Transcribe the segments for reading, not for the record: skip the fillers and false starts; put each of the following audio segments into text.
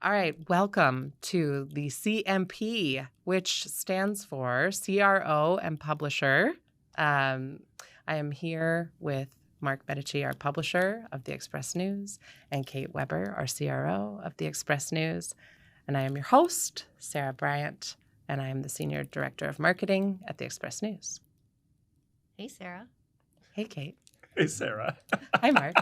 All right, welcome to the CMP, which stands for CRO and Publisher. I am here with Mark Medici, our publisher of the Express News, and Kate Weber, our CRO of the Express News. And I am your host, Sarah Bryant, and I am the Senior Director of Marketing at the Express News. Hey, Sarah. Hey, Kate. Hey, Sarah. Hi, Mark.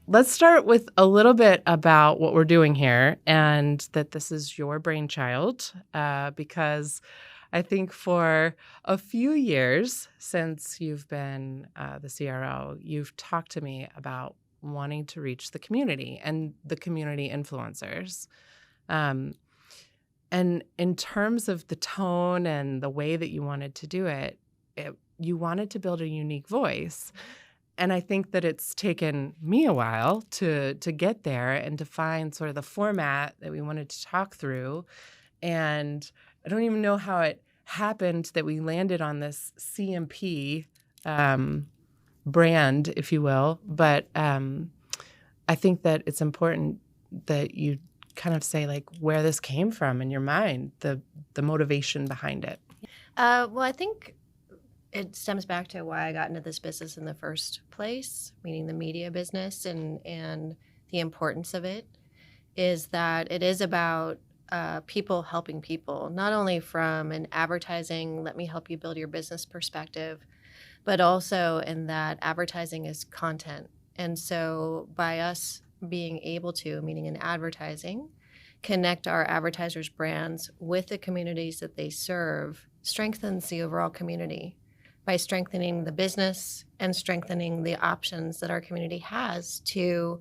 Let's start with a little bit about what we're doing here and that this is your brainchild because I think for a few years since you've been the CRO, you've talked to me about wanting to reach the community and the community influencers. And in terms of the tone and the way that you wanted to do it, you wanted to build a unique voice. And I think that it's taken me a while to get there and to find sort of the format that we wanted to talk through. And I don't even know how it happened that we landed on this CMP brand, if you will. But I think that it's important that you kind of say like where this came from in your mind, the motivation behind it. Well, I think it stems back to why I got into this business in the first place, meaning the media business and the importance of it, is that it is about people helping people, not only from an advertising, let me help you build your business perspective, but also in that advertising is content. And so by us being able to, meaning in advertising, connect our advertisers' brands with the communities that they serve, strengthens the overall community by strengthening the business and strengthening the options that our community has to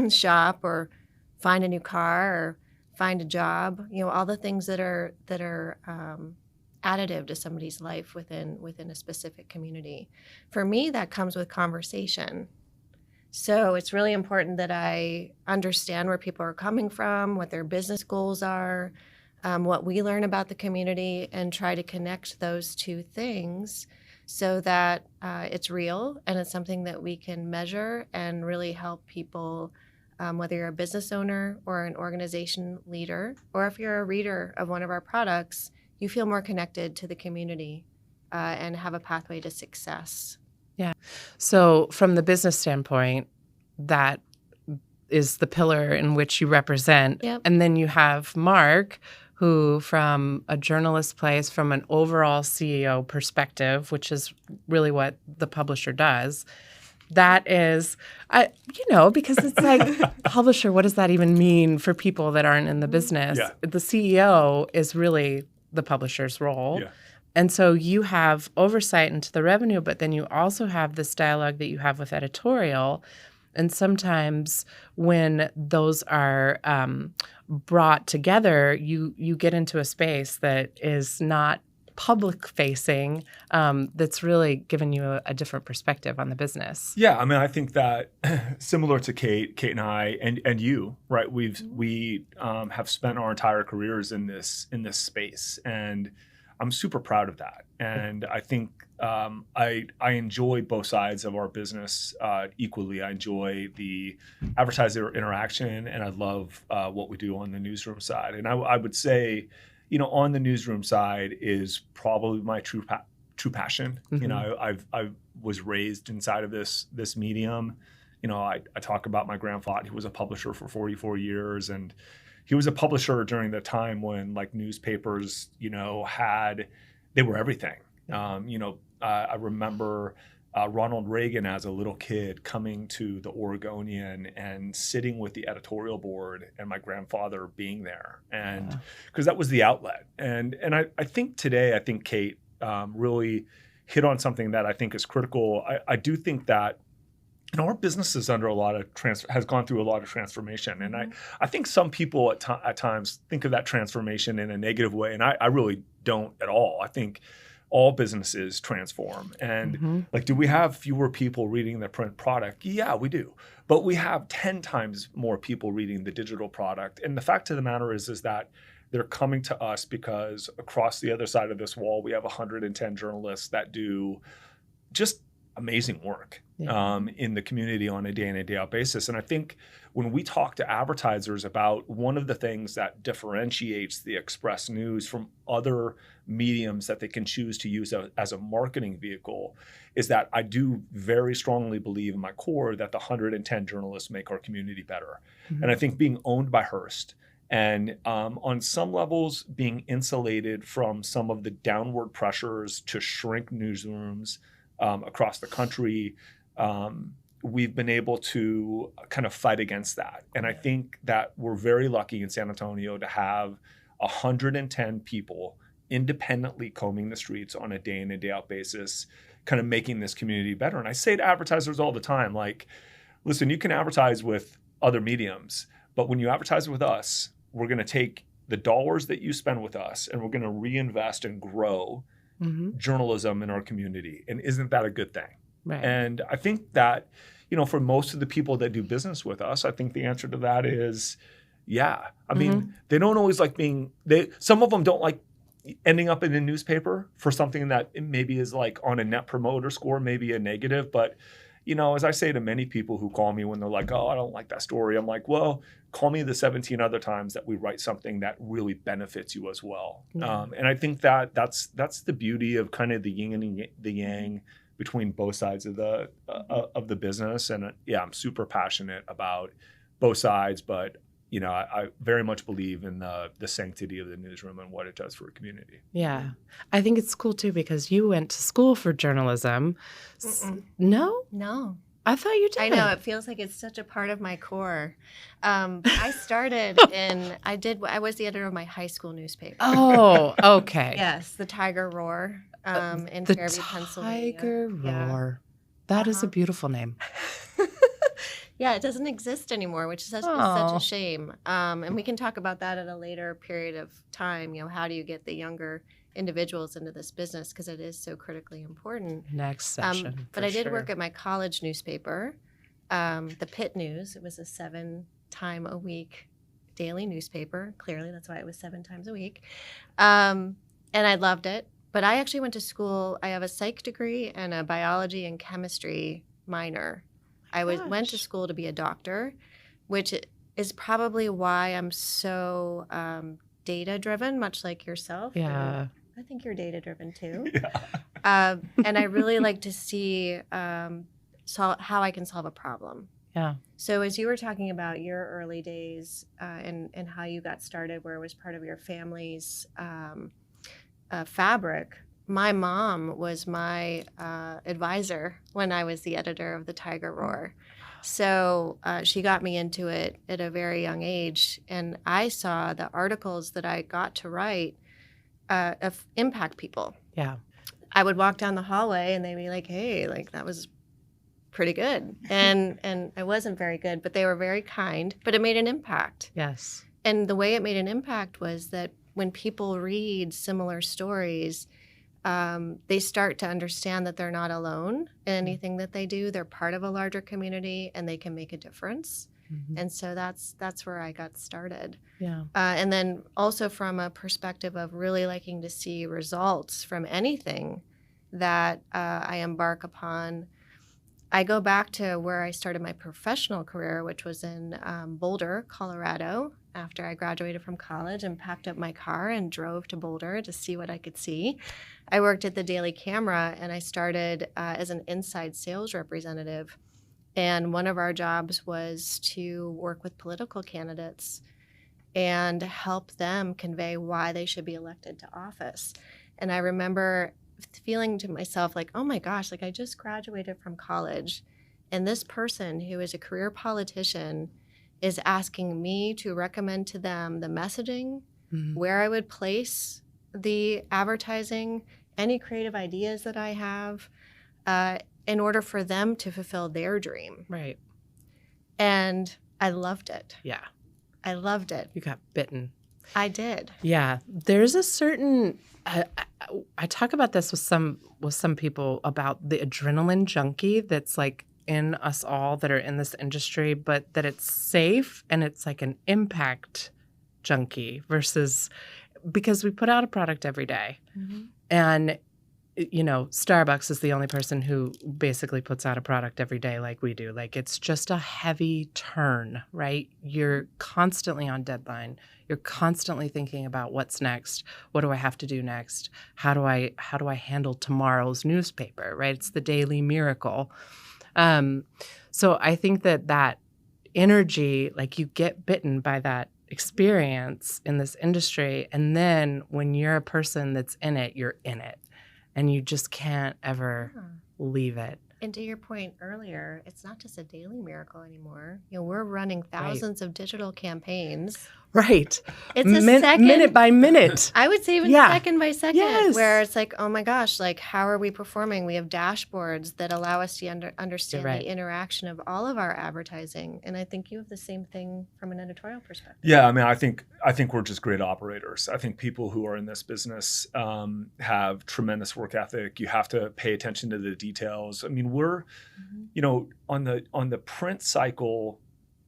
shop or find a new car or find a job, all the things that are additive to somebody's life within a specific community. For me, that comes with conversation. So it's really important that I understand where people are coming from, what their business goals are, what we learn about the community, and try to connect those two things so that it's real and it's something that we can measure and really help people, whether you're a business owner or an organization leader, or if you're a reader of one of our products, you feel more connected to the community and have a pathway to success. Yeah. So from the business standpoint, that is the pillar in which you represent. Yep. And then you have Mark, who from a journalist place, from an overall CEO perspective, which is really what the publisher does, that is, because it's like, publisher, what does that even mean for people that aren't in the business? Yeah. The CEO is really the publisher's role. Yeah. And so you have oversight into the revenue, but then you also have this dialogue that you have with editorial. And sometimes when those are brought together, you get into a space that is not public-facing, that's really given you a different perspective on the business. Yeah, I mean, I think that similar to Kate and I, and you, right? We have spent our entire careers in this space, and I'm super proud of that. And I think I enjoy both sides of our business equally. I enjoy the advertiser interaction, and I love what we do on the newsroom side. And I would say, on the newsroom side is probably my true passion. Mm-hmm. I was raised inside of this medium. I talk about my grandfather. He was a publisher for 44 years, and he was a publisher during the time when newspapers, they were everything. I remember Ronald Reagan as a little kid coming to the Oregonian and sitting with the editorial board, and my grandfather being there, and because that was the outlet. And I think today, Kate really hit on something that I think is critical. I do think that our business is under has gone through a lot of transformation. And I think some people at times think of that transformation in a negative way. And I really don't at all. I think all businesses transform. And do we have fewer people reading the print product? Yeah, we do. But we have 10 times more people reading the digital product. And the fact of the matter is that they're coming to us because across the other side of this wall, we have 110 journalists that do just amazing work in the community on a day in and day out basis. And I think when we talk to advertisers about one of the things that differentiates the Express News from other mediums that they can choose to use as a marketing vehicle is that I do very strongly believe in my core that the 110 journalists make our community better. And I think being owned by Hearst and on some levels being insulated from some of the downward pressures to shrink newsrooms across the country, we've been able to kind of fight against that. And I think that we're very lucky in San Antonio to have 110 people independently combing the streets on a day in and day out basis, kind of making this community better. And I say to advertisers all the time, like, listen, you can advertise with other mediums, but when you advertise with us, we're going to take the dollars that you spend with us and we're going to reinvest and grow journalism in our community. And isn't that a good thing? Right. And I think that, for most of the people that do business with us, I think the answer to that is, yeah. I mean, they don't always like some of them don't like ending up in a newspaper for something that maybe is like on a net promoter score, maybe a negative. But, as I say to many people who call me when they're like, oh, I don't like that story. I'm like, well, call me the 17 other times that we write something that really benefits you as well. Yeah. And I think that's the beauty of kind of the yin and the yang between both sides of the business. And I'm super passionate about both sides, but I very much believe in the sanctity of the newsroom and what it does for a community. Yeah. I think it's cool too because you went to school for journalism. No? No. I thought you did. I know. It feels like it's such a part of my core. I started I was the editor of my high school newspaper. Oh, okay. Yes, the Tiger Roar in the Fairview, Pennsylvania. Tiger Yeah. Roar. That is a beautiful name. Yeah, it doesn't exist anymore, which is such a shame. And we can talk about that at a later period of time. How do you get the younger individuals into this business because it is so critically important. Next session. But I did work at my college newspaper, the Pitt News. It was a 7-time-a-week daily newspaper. Clearly, that's why it was 7 times a week. And I loved it. But I actually went to school. I have a psych degree and a biology and chemistry minor. I went to school to be a doctor, which is probably why I'm so data-driven, much like yourself. Yeah. I think you're data-driven too. Yeah. And I really like to see how I can solve a problem. Yeah. So as you were talking about your early days and how you got started, where it was part of your family's fabric, my mom was my advisor when I was the editor of the Tiger Roar. So she got me into it at a very young age, and I saw the articles that I got to write impact people. Yeah. I would walk down the hallway, and they'd be like, "Hey, like that was pretty good," and I wasn't very good, but they were very kind. But it made an impact. Yes. And the way it made an impact was that when people read similar stories, they start to understand that they're not alone in anything that they do. They're part of a larger community, and they can make a difference. Mm-hmm. And so that's where I got started. Yeah. And then also from a perspective of really liking to see results from anything that I embark upon. I go back to where I started my professional career, which was in Boulder, Colorado, after I graduated from college and packed up my car and drove to Boulder to see what I could see. I worked at the Daily Camera, and I started as an inside sales representative. And one of our jobs was to work with political candidates and help them convey why they should be elected to office. And I remember feeling to myself like, oh my gosh, like I just graduated from college, and this person who is a career politician is asking me to recommend to them the messaging, mm-hmm. where I would place the advertising, any creative ideas that I have, in order for them to fulfill their dream. Right. And I loved it. Yeah. I loved it. You got bitten. I did. Yeah. There's a certain I talk about this with some people about the adrenaline junkie that's like in us all that are in this industry, but that it's safe and it's like an impact junkie versus because we put out a product every day. And Starbucks is the only person who basically puts out a product every day like we do. Like it's just a heavy turn, right? You're constantly on deadline. You're constantly thinking about what's next. What do I have to do next? How do I handle tomorrow's newspaper, right? It's the daily miracle. So I think that energy, like you get bitten by that experience in this industry. And then when you're a person that's in it, you're in it. And you just can't ever leave it. And to your point earlier, it's not just a daily miracle anymore. We're running thousands of digital campaigns. Right. It's a second. Minute by minute. I would say even second by second, where it's like, oh my gosh, like how are we performing? We have dashboards that allow us to understand the interaction of all of our advertising. And I think you have the same thing from an editorial perspective. Yeah, I mean, I think we're just great operators. I think people who are in this business have tremendous work ethic. You have to pay attention to the details. I mean, we're, on the print cycle,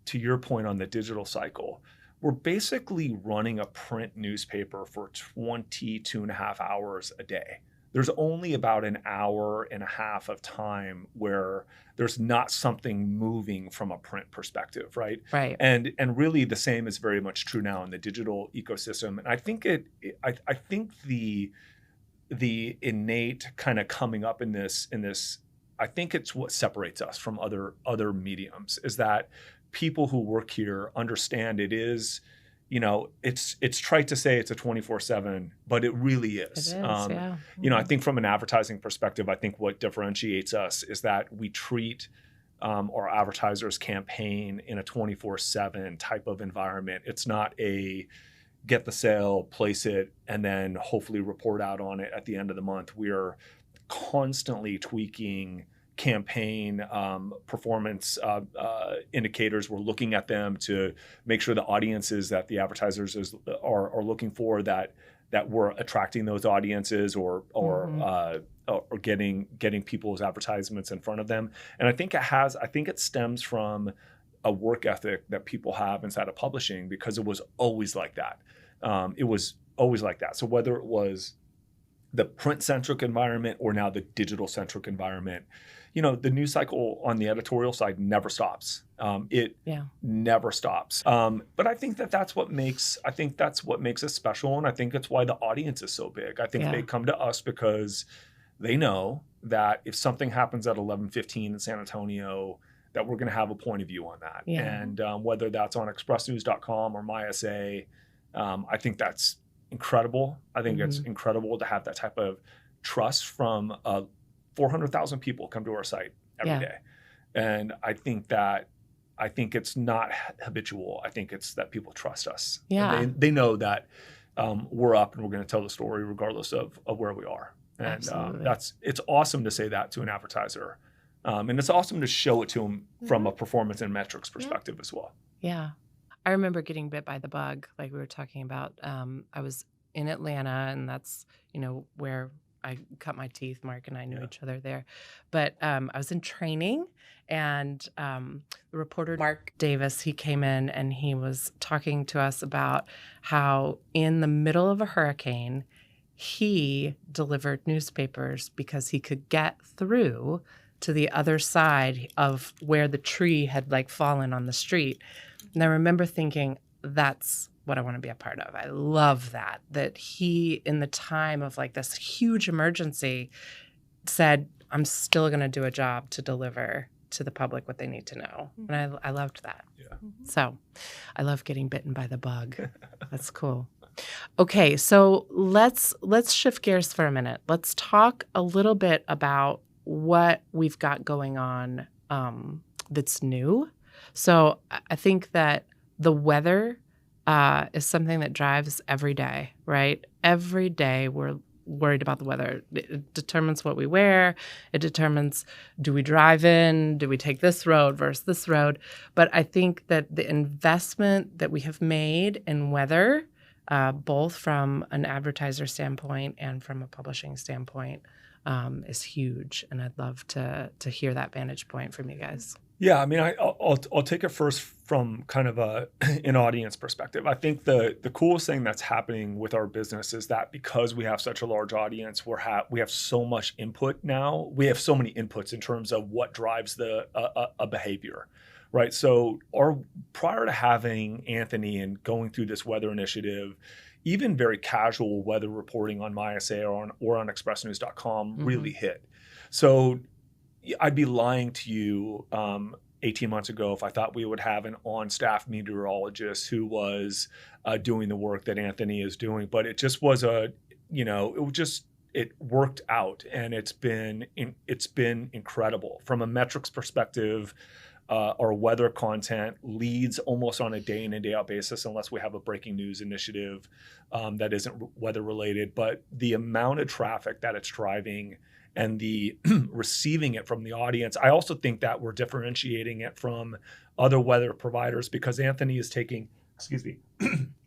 to your point on the digital cycle, we're basically running a print newspaper for 22 and a half hours a day. There's only about an hour and a half of time where there's not something moving from a print perspective, right? Right. And really the same is very much true now in the digital ecosystem. And I think I think the innate kind of coming up in this, I think it's what separates us from other mediums is that people who work here understand it is, it's trite to say it's a 24/7, but it really is. It is, yeah. I think from an advertising perspective, I think what differentiates us is that we treat our advertisers' campaign in a 24/7 type of environment. It's not a get the sale, place it, and then hopefully report out on it at the end of the month. We're constantly tweaking campaign performance indicators. We're looking at them to make sure the audiences that the advertisers are looking for that we're attracting those audiences or getting people's advertisements in front of them. And I think it stems from a work ethic that people have inside of publishing because it was always like that. It was always like that. So whether it was the print-centric environment or now the digital-centric environment, the news cycle on the editorial side never stops. It never stops. But I think that's what makes us special, and I think it's why the audience is so big. I think they come to us because they know that if something happens at 11:15 in San Antonio, that we're going to have a point of view on that. Yeah. And whether that's on expressnews.com or MySA, I think that's incredible. I think it's incredible to have that type of trust from 400,000 people come to our site every day. And I think it's not habitual. I think it's that people trust us. Yeah. They know that we're up and we're going to tell the story regardless of where we are. And it's awesome to say that to an advertiser. And it's awesome to show it to them from a performance and metrics perspective as well. Yeah. I remember getting bit by the bug, like we were talking about. I was in Atlanta, and that's, where I cut my teeth. Mark and I knew each other there. But I was in training, and the reporter, Mark Davis, he came in and he was talking to us about how in the middle of a hurricane, he delivered newspapers because he could get through to the other side of where the tree had fallen on the street. And I remember thinking, that's what I want to be a part of. I love that he, in the time of this huge emergency, said, I'm still going to do a job to deliver to the public what they need to know. And I loved that. Yeah. So I love getting bitten by the bug. That's cool. Okay, so let's shift gears for a minute. Let's talk a little bit about what we've got going on that's new. So I think that the weather is something that drives every day, right? Every day we're worried about the weather. It determines what we wear. It determines, do we drive in? Do we take this road versus this road? But I think that the investment that we have made in weather, both from an advertiser standpoint and from a publishing standpoint, is huge. And I'd love to hear that vantage point from you guys. Yeah, I mean, I'll take it first from kind of an audience perspective. I think the coolest thing that's happening with our business is that because we have such a large audience, we have so much input now. We have so many inputs in terms of what drives a behavior, right? So prior to having Anthony and going through this weather initiative, even very casual weather reporting on MySA or on expressnews.com really hit. So I'd be lying to you 18 months ago if I thought we would have an on-staff meteorologist who was doing the work that Anthony is doing. But it just was it worked out, and it's been incredible from a metrics perspective. Our weather content leads almost on a day in and day out basis, unless we have a breaking news initiative that isn't weather related. But the amount of traffic that it's driving and the receiving it from the audience. I also think that we're differentiating it from other weather providers because Anthony is taking,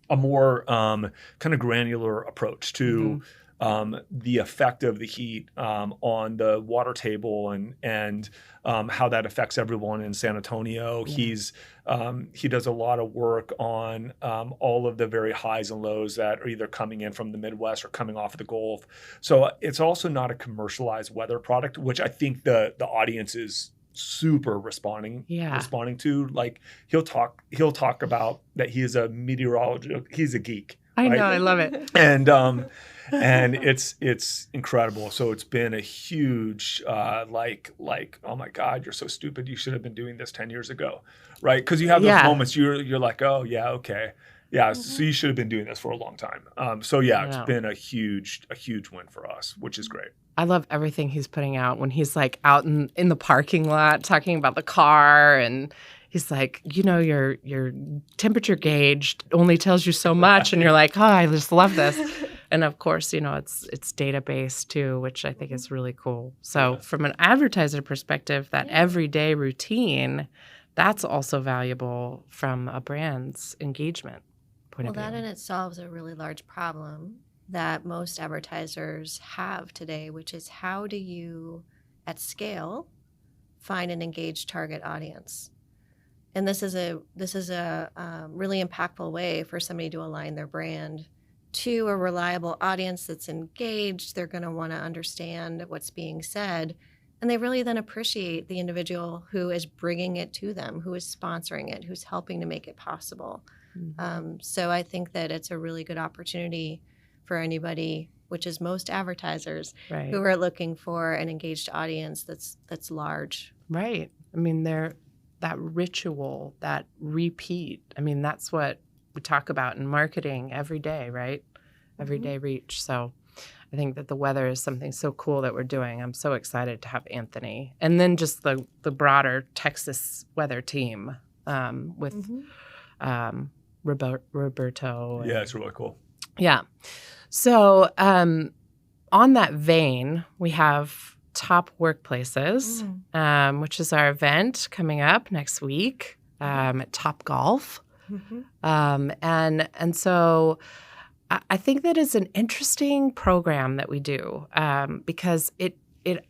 a more kind of granular approach to the effect of the heat on the water table and how that affects everyone in San Antonio. Yeah. He does a lot of work on all of the very highs and lows that are either coming in from the Midwest or coming off of the Gulf. So it's also not a commercialized weather product, which I think the audience is super responding to. Like he'll talk about that he is a meteorologist. He's a geek. I right? know, I love it. And it's incredible. So it's been a huge like oh my God, you're so stupid. You should have been doing this 10 years ago, right? Because you have those moments you're like, oh yeah, okay, yeah. So you should have been doing this for a long time. So yeah, it's been a huge win for us, which is great. I love everything he's putting out when he's like out in the parking lot talking about the car, and he's like, your temperature gauge only tells you so much, and you're like, oh, I just love this. And of course, it's data-based too, which I think is really cool. So from an advertiser perspective, that everyday routine, that's also valuable from a brand's engagement point of view. Well, that in it solves a really large problem that most advertisers have today, which is how do you, at scale, find an engaged target audience? And this is a really impactful way for somebody to align their brand to a reliable audience that's engaged. They're going to want to understand what's being said, and they really then appreciate the individual who is bringing it to them, who is sponsoring it, who's helping to make it possible. So I think that it's a really good opportunity for anybody, which is most advertisers, who are looking for an engaged audience that's large. Right. I mean, that ritual, that repeat. I mean, that's what we talk about in marketing every day, right? Everyday reach. So I think that the weather is something so cool that we're doing. I'm so excited to have Anthony. And then just the broader Texas weather team with Roberto. Yeah, it's really cool. Yeah. So on that vein, we have Top Workplaces, which is our event coming up next week at Top Golf. And so I think that is an interesting program that we do because it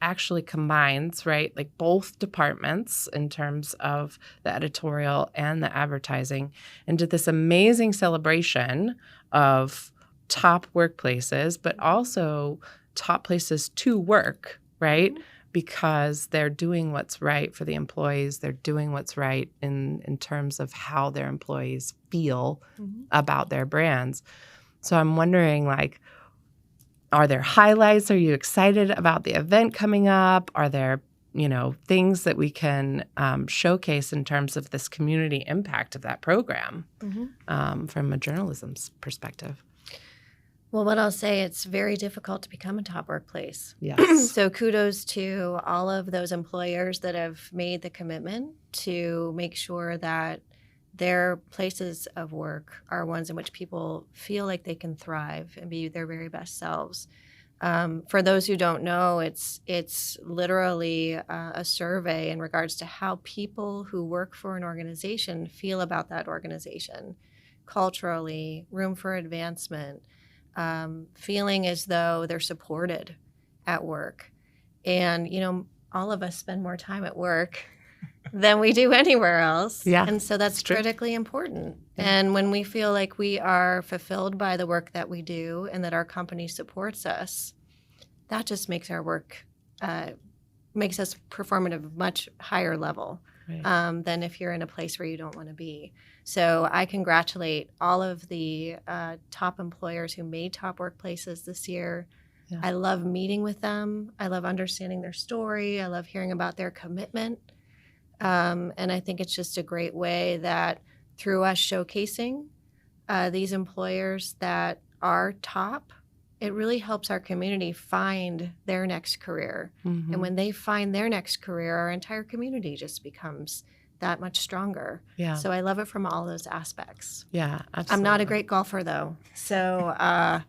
actually combines, right, like both departments in terms of the editorial and the advertising into this amazing celebration of top workplaces, but also top places to work, right? Because they're doing what's right for the employees. They're doing what's right in terms of how their employees feel about their brands. So I'm wondering, like, are there highlights? Are you excited about the event coming up? Are there, things that we can showcase in terms of this community impact of that program from a journalism's perspective? Well, what I'll say, it's very difficult to become a top workplace. Yes. So kudos to all of those employers that have made the commitment to make sure that their places of work are ones in which people feel like they can thrive and be their very best selves. For those who don't know, it's literally a survey in regards to how people who work for an organization feel about that organization, culturally, room for advancement, feeling as though they're supported at work. And, all of us spend more time at work than we do anywhere else. Yeah, And so that's true. critically important. Yeah. And when we feel like we are fulfilled by the work that we do and that our company supports us, that just makes our work, makes us perform at a much higher level Right. than if you're in a place where you don't want to be. So I congratulate all of the top employers who made top workplaces this year. Yeah. I love meeting with them. I love understanding their story. I love hearing about their commitment. And I think it's just a great way that through us showcasing these employers that are top, it really helps our community find their next career. Mhm. And when they find their next career, our entire community just becomes that much stronger. Yeah. So I love it from all those aspects. Yeah, absolutely. I'm not a great golfer, though. So I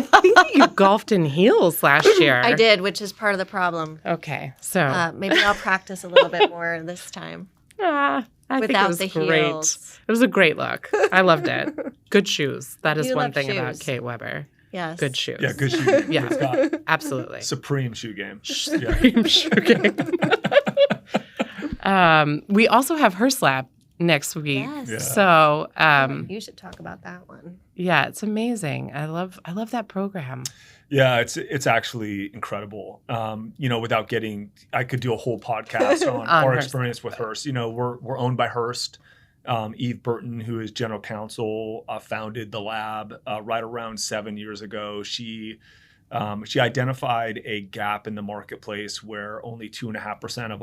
think that you golfed in heels last year. I did, which is part of the problem. Okay, so Maybe I'll practice a little bit more this time. I think it Without was the great. heels. It was a great look. I loved it. Good shoes. That is You one love thing about shoes. Kate Weber. Yes. Good shoes. Yeah, good shoe game. Yeah. It's got Absolutely. supreme shoe game. Yeah. Supreme shoe game. We also have Hearst Lab next week. Yes. Yeah. So You should talk about that one. yeah, it's amazing. I love that program. Yeah, it's actually incredible. Without getting, I could do a whole podcast on our Hearst. experience with Hearst. We're owned by Hearst. Eve Burton, who is general counsel, founded the lab right around 7 years ago. She identified a gap in the marketplace where only 2.5% of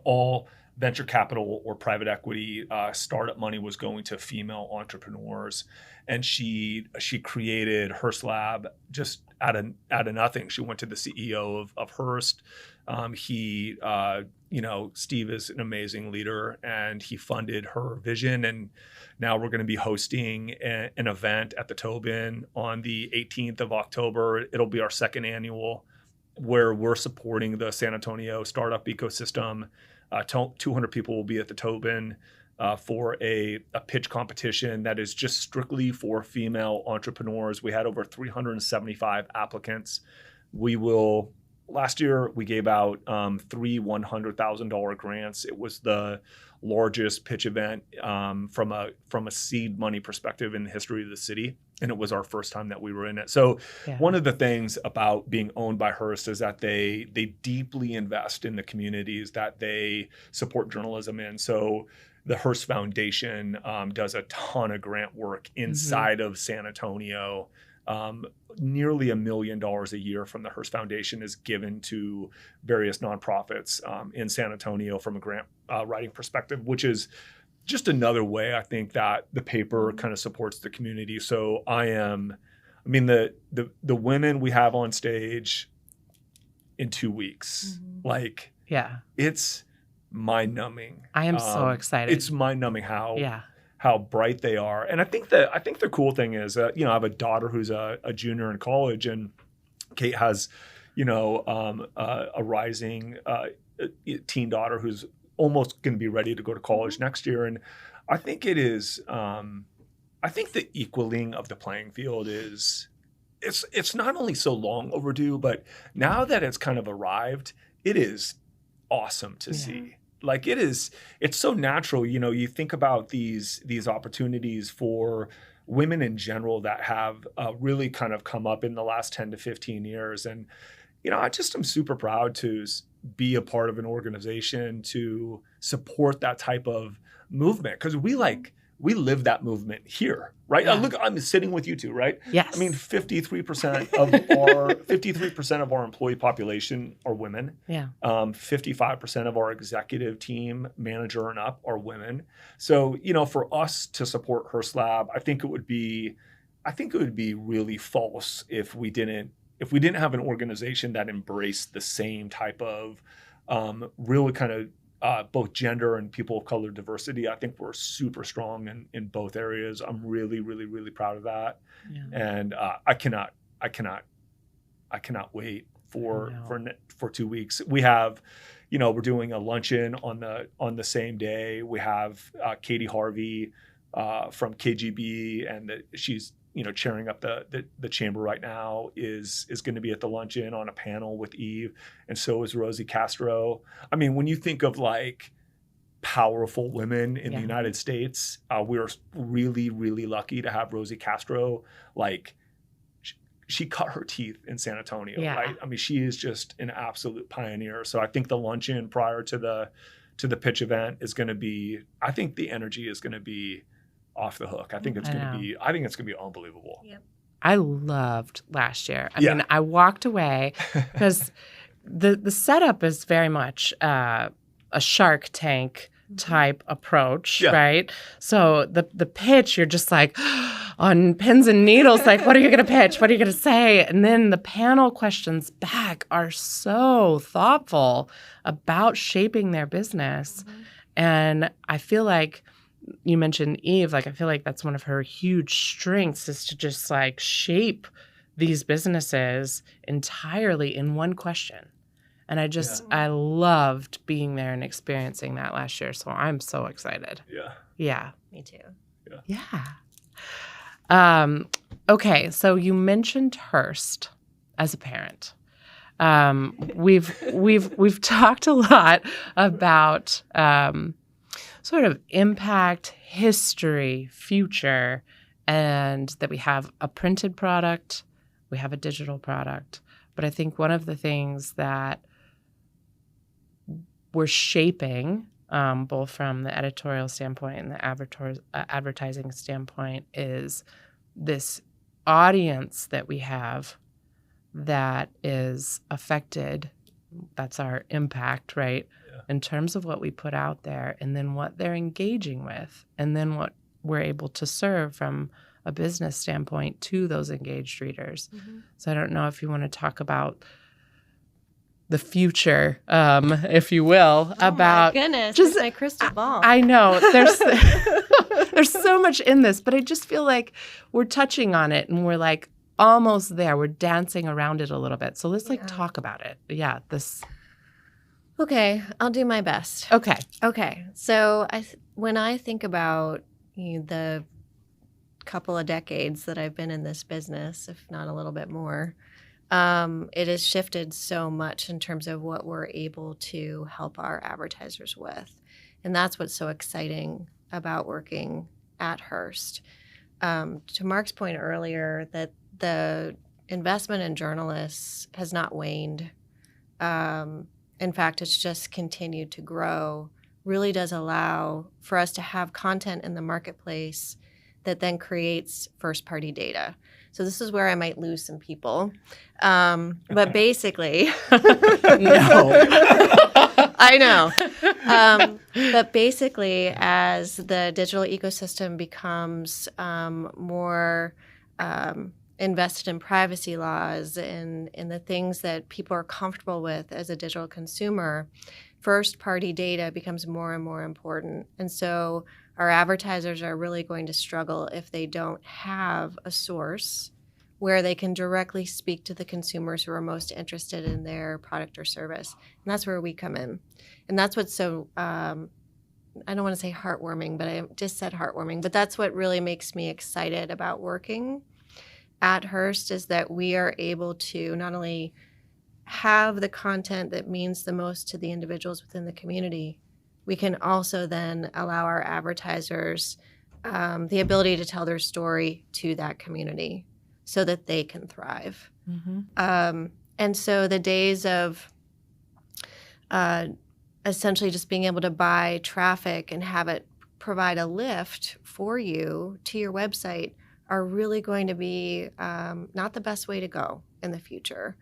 all venture capital or private equity startup money was going to female entrepreneurs, and she created Hearst Lab just out of nothing. She went to the CEO of Hearst. Steve is an amazing leader, and he funded her vision. And now we're going to be hosting an event at the Tobin on the 18th of October. It'll be our second annual, where we're supporting the San Antonio startup ecosystem. 200 people will be at the Tobin for a pitch competition that is just strictly for female entrepreneurs. We had over 375 applicants. Last year, we gave out 3 $100,000 grants. It was the largest pitch event from a seed money perspective in the history of the city, and it was our first time that we were in it. So one of the things about being owned by Hearst is that they deeply invest in the communities that they support journalism in. So the Hearst Foundation does a ton of grant work inside of San Antonio. Nearly $1 million a year from the Hearst Foundation is given to various nonprofits in San Antonio from a grant writing perspective, which is just another way I think that the paper kind of supports the community. So the women we have on stage in 2 weeks, it's mind-numbing. I am so excited. It's mind-numbing how bright they are. And I think the cool thing is, I have a daughter who's a junior in college, and Kate has, a rising teen daughter who's almost going to be ready to go to college next year. And I think it is, I think the equaling of the playing field it's not only so long overdue, but now that it's kind of arrived, it is awesome to see. Like it's so natural. You think about these opportunities for women in general that have really kind of come up in the last 10 to 15 years. And, I just am super proud to be a part of an organization to support that type of movement. Because we live that movement here, right? Yeah. Look, I'm sitting with you two, right? Yes. 53% of our employee population are women. Yeah. 55% of our executive team, manager and up, are women. So, for us to support Hearst Lab, I think it would be really false if we didn't have an organization that embraced the same type of really kind of both gender and people of color diversity. I think we're super strong in both areas. I'm really, really, really proud of that. Yeah. And I cannot wait for 2 weeks. We have, we're doing a luncheon on the same day. We have Katie Harvey from KGB, and she's chairing up the chamber right now, is going to be at the luncheon on a panel with Eve, and so is Rosie Castro. I mean, when you think of like powerful women in the United States, we're really, really lucky to have Rosie Castro. Like, she cut her teeth in San Antonio, right? I mean, she is just an absolute pioneer. So I think the luncheon prior to the pitch event is going to be, I think the energy is going to be off the hook. I think it's going to be unbelievable. Yep. I loved last year. I mean, I walked away because the setup is very much a Shark Tank type approach, right? So the pitch, you're just like on pins and needles, like, what are you going to pitch? What are you going to say? And then the panel questions back are so thoughtful about shaping their business. And I feel like you mentioned Eve, like, I feel like that's one of her huge strengths, is to just like shape these businesses entirely in one question. And I loved being there and experiencing that last year. So I'm so excited. Yeah. Me too. Yeah. Okay. So you mentioned Hearst as a parent. We've talked a lot about sort of impact, history, future, and that we have a printed product, we have a digital product. But I think one of the things that we're shaping, both from the editorial standpoint and the advertising standpoint, is this audience that we have that is affected. That's our impact, right? In terms of what we put out there, and then what they're engaging with, and then what we're able to serve from a business standpoint to those engaged readers. So I don't know if you want to talk about the future, if you will, about my goodness, just my crystal ball. I know there's so much in this, but I just feel like we're touching on it and we're like almost there. We're dancing around it a little bit. So let's talk about it. Yeah, this. Okay, I'll do my best. Okay. So when I think about the couple of decades that I've been in this business, if not a little bit more, it has shifted so much in terms of what we're able to help our advertisers with. And that's what's so exciting about working at Hearst. To Mark's point earlier, that the investment in journalists has not waned. In fact, it's just continued to grow, really does allow for us to have content in the marketplace that then creates first-party data. So this is where I might lose some people. But basically, No. I know. But basically, as the digital ecosystem becomes more invested in privacy laws and in the things that people are comfortable with as a digital consumer, first-party data becomes more and more important. And so our advertisers are really going to struggle if they don't have a source where they can directly speak to the consumers who are most interested in their product or service. And that's where we come in. And that's what's so, I don't want to say heartwarming, but I just said heartwarming, but that's what really makes me excited about working at Hearst, is that we are able to not only have the content that means the most to the individuals within the community, we can also then allow our advertisers the ability to tell their story to that community so that they can thrive. And so the days of essentially just being able to buy traffic and have it provide a lift for you to your website are really going to be not the best way to go in the future.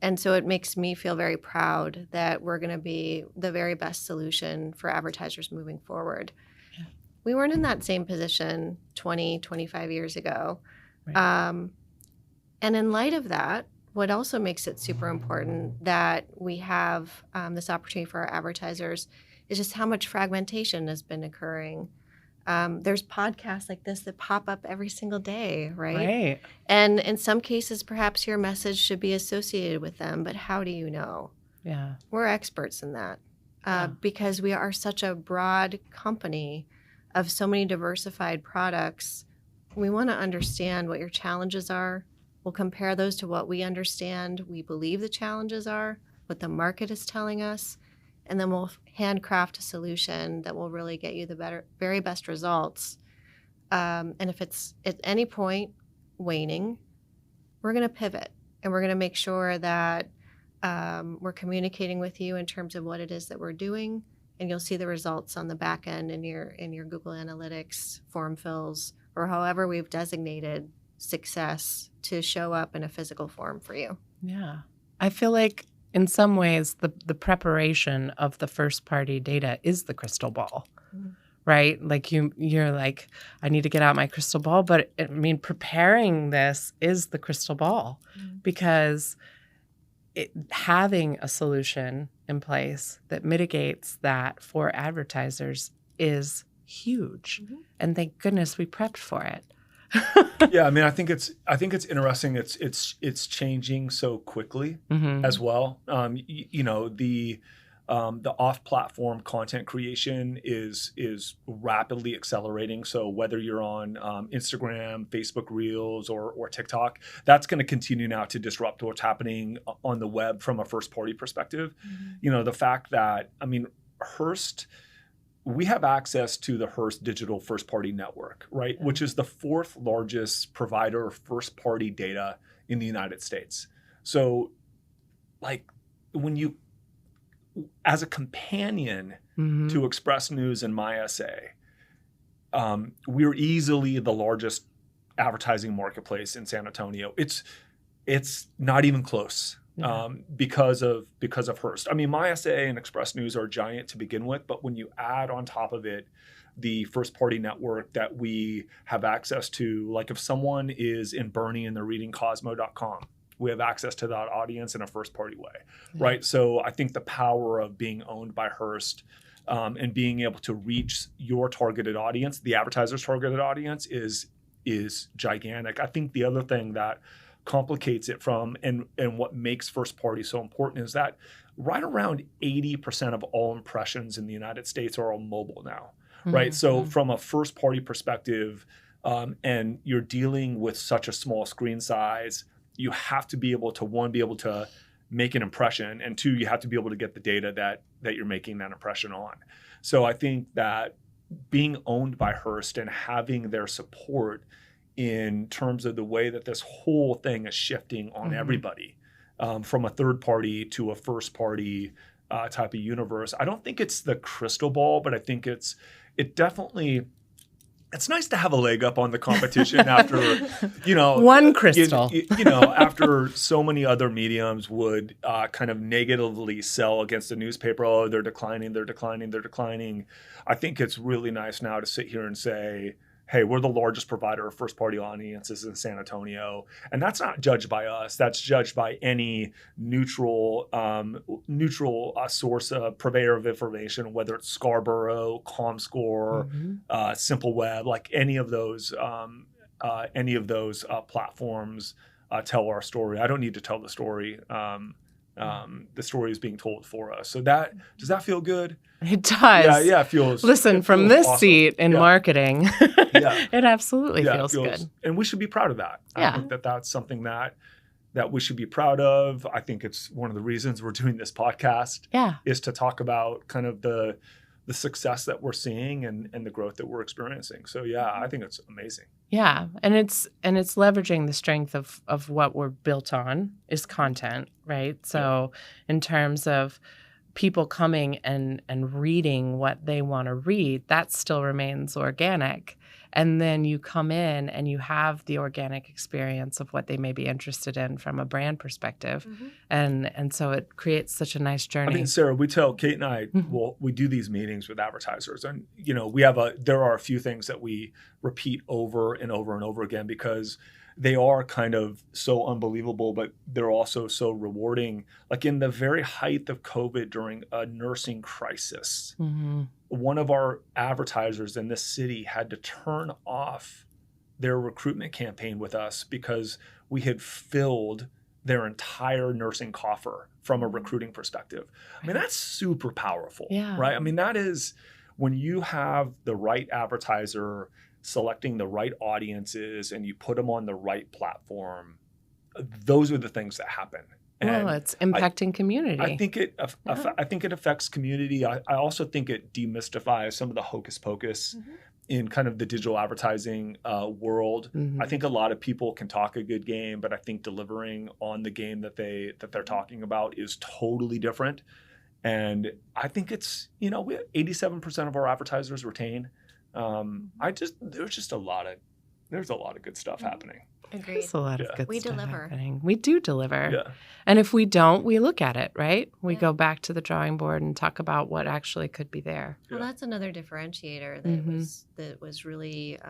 And so it makes me feel very proud that we're going to be the very best solution for advertisers moving forward. Yeah. We weren't in that same position 20, 25 years ago. Right. And in light of that, what also makes it super important that we have this opportunity for our advertisers is just how much fragmentation has been occurring. There's podcasts like this that pop up every single day, right? And in some cases, perhaps your message should be associated with them, but how do you know? Yeah. We're experts in that because we are such a broad company of so many diversified products. we want to understand what your challenges are. We'll compare those to what we understand we believe the challenges are, what the market is telling us, and then we'll handcraft a solution that will really get you the very best results. And if it's at any point waning, we're going to pivot, and we're going to make sure that we're communicating with you in terms of what it is that we're doing, and you'll see the results on the back end in your Google Analytics, form fills, or however we've designated success to show up in a physical form for you. Yeah. I feel like in some ways the preparation of the first party data is the crystal ball. Mm-hmm. Right? Like you're like, I need to get out my crystal ball, but I mean, preparing this is the crystal ball, because having a solution in place that mitigates that for advertisers is huge. Mm-hmm. And thank goodness we prepped for it. Yeah, I mean, I think it's interesting. It's changing so quickly as well. The off-platform content creation is rapidly accelerating. So whether you're on Instagram, Facebook Reels, or TikTok, that's going to continue now to disrupt what's happening on the web from a first-party perspective. Mm-hmm. The fact that, I mean, Hearst, we have access to the Hearst Digital First-Party Network, right? Mm-hmm. Which is the fourth largest provider of first-party data in the United States. So, like, when you, as a companion to Express News and MySA, we're easily the largest advertising marketplace in San Antonio. It's not even close. Because of Hearst. I mean, MySA and Express News are giant to begin with, but when you add on top of it the first party network that we have access to, like if someone is in Bernie and they're reading Cosmo.com, we have access to that audience in a first party way, right? So I think the power of being owned by Hearst and being able to reach your targeted audience, the advertiser's targeted audience, is gigantic. I think the other thing that complicates it and what makes first party so important is that right around 80% of all impressions in the United States are on mobile now, right? So from a first party perspective, and you're dealing with such a small screen size, you have to be able to, one, be able to make an impression, and two, you have to be able to get the data that you're making that impression on. So I think that being owned by Hearst and having their support in terms of the way that this whole thing is shifting on everybody, from a third party to a first party type of universe. I don't think it's the crystal ball, but I think it's nice to have a leg up on the competition after, one crystal, after so many other mediums would kind of negatively sell against the newspaper. Oh, they're declining. I think it's really nice now to sit here and say, hey, we're the largest provider of first-party audiences in San Antonio. And that's not judged by us. That's judged by any neutral source, purveyor of information, whether it's Scarborough, ComScore, Simple Web, like any of those platforms tell our story. I don't need to tell the story. The story is being told for us. So does that feel good? It does. Yeah, it feels. Listen, from this awesome. Seat in marketing, it absolutely feels good. And we should be proud of that. I think that's something that we should be proud of. I think it's one of the reasons we're doing this podcast. Is to talk about kind of the success that we're seeing and the growth that we're experiencing. So I think it's amazing. Yeah, and it's leveraging the strength of what we're built on is content, right? So in terms of people coming and reading what they want to read, that still remains organic. And then you come in and you have the organic experience of what they may be interested in from a brand perspective. And so it creates such a nice journey. I mean, Sarah, we tell Kate and I, we do these meetings with advertisers, and there are a few things that we repeat over and over and over again because they are kind of so unbelievable, but they're also so rewarding. Like in the very height of COVID during a nursing crisis, one of our advertisers in this city had to turn off their recruitment campaign with us because we had filled their entire nursing coffer from a recruiting perspective. I mean, that's super powerful, right? I mean, that is when you have the right advertiser selecting the right audiences and you put them on the right platform, those are the things that happen. Well, it's impacting community. I think it affects community. I also think it demystifies some of the hocus pocus in kind of the digital advertising world. I think a lot of people can talk a good game, but I think delivering on the game that they're talking about is totally different. And I think it's, 87% of our advertisers retain. There's a lot of good stuff happening. Agreed. There's a lot of good We stuff deliver. happening. We do deliver. Yeah. And if we don't, we look at it, right? We go back to the drawing board and talk about what actually could be there. Well, that's another differentiator that was really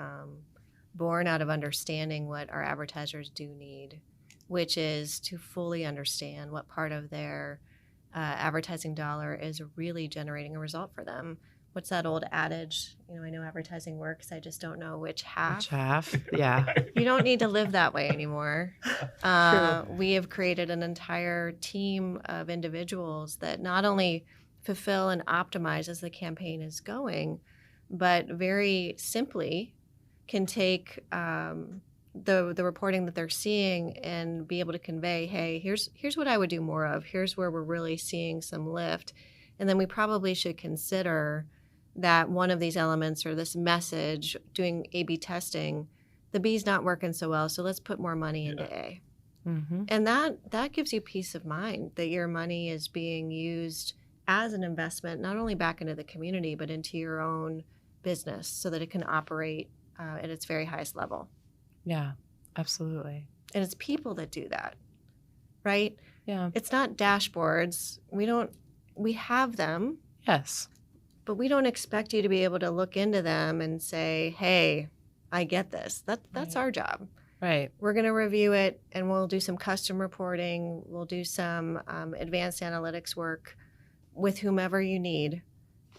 born out of understanding what our advertisers do need, which is to fully understand what part of their advertising dollar is really generating a result for them. What's that old adage? I know advertising works. I just don't know which half. Which half? Yeah. You don't need to live that way anymore. We have created an entire team of individuals that not only fulfill and optimize as the campaign is going, but very simply can take the reporting that they're seeing and be able to convey, hey, here's what I would do more of. Here's where we're really seeing some lift. And then we probably should consider that one of these elements or this message, doing A/B testing, the B's not working so well, so let's put more money into A. And that gives you peace of mind that your money is being used as an investment, not only back into the community, but into your own business so that it can operate at its very highest level. Yeah, absolutely. And it's people that do that, right? Yeah. It's not dashboards. We have them. Yes. But we don't expect you to be able to look into them and say, hey, I get this. That's our job. Right. We're going to review it, and we'll do some custom reporting. We'll do some advanced analytics work with whomever you need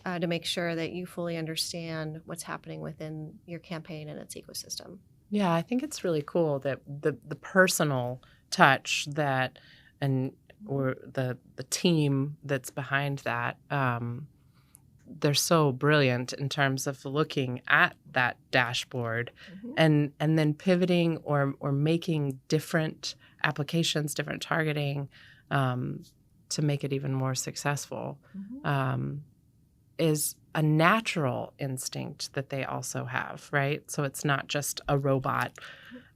to make sure that you fully understand what's happening within your campaign and its ecosystem. Yeah, I think it's really cool that the personal touch or the team that's behind that, they're so brilliant in terms of looking at that dashboard and then pivoting or making different applications, different targeting to make it even more successful is a natural instinct that they also have, right? So it's not just a robot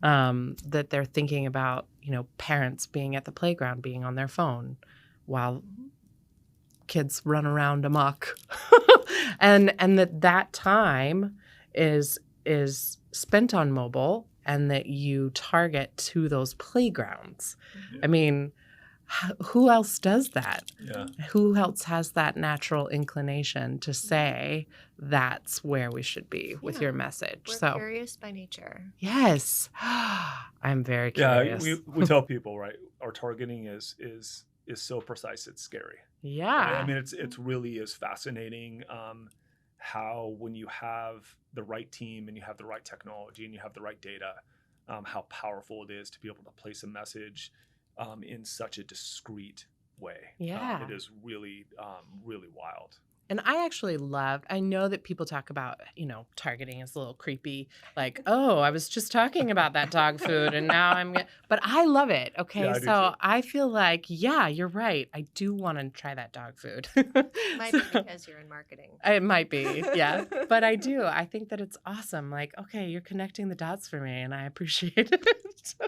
that they're thinking about, parents being at the playground, being on their phone while kids run around amok. and that time is spent on mobile and that you target to those playgrounds. I mean, who else does that? Yeah. Who else has that natural inclination to say that's where we should be with your message? We're curious by nature. Yes. I'm very curious. Yeah, we tell people, right, our targeting is so precise it's scary. Yeah. I mean, it's really is fascinating how when you have the right team and you have the right technology and you have the right data, how powerful it is to be able to place a message in such a discreet way. Yeah. It is really, really wild. And I actually I know that people talk about, targeting is a little creepy. Like, oh, I was just talking about that dog food and now but I love it. Okay. Yeah, I do so too. I feel like, yeah, you're right. I do want to try that dog food. Might be because you're in marketing. It might be. Yeah. But I do. I think that it's awesome. Like, okay, you're connecting the dots for me and I appreciate it.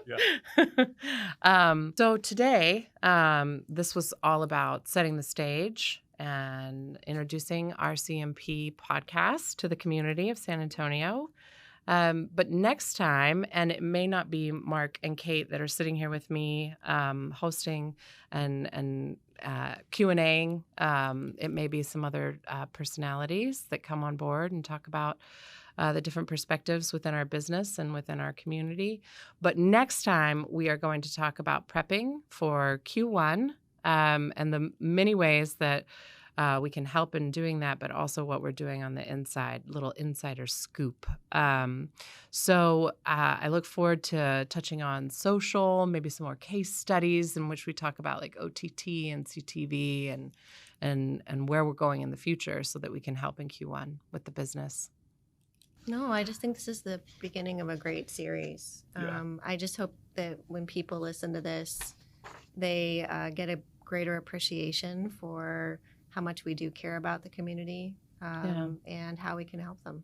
Yeah. So today, this was all about setting the stage and introducing our CMP podcast to the community of San Antonio. But next time, and it may not be Mark and Kate that are sitting here with me hosting and Q&Aing. It may be some other personalities that come on board and talk about the different perspectives within our business and within our community. But next time, we are going to talk about prepping for Q1 and the many ways that we can help in doing that, but also what we're doing on the inside, little insider scoop. So I look forward to touching on social, maybe some more case studies in which we talk about like OTT and CTV and where we're going in the future so that we can help in Q1 with the business. No, I just think this is the beginning of a great series. Yeah. I just hope that when people listen to this, they get a greater appreciation for how much we do care about the community Yeah. and how we can help them.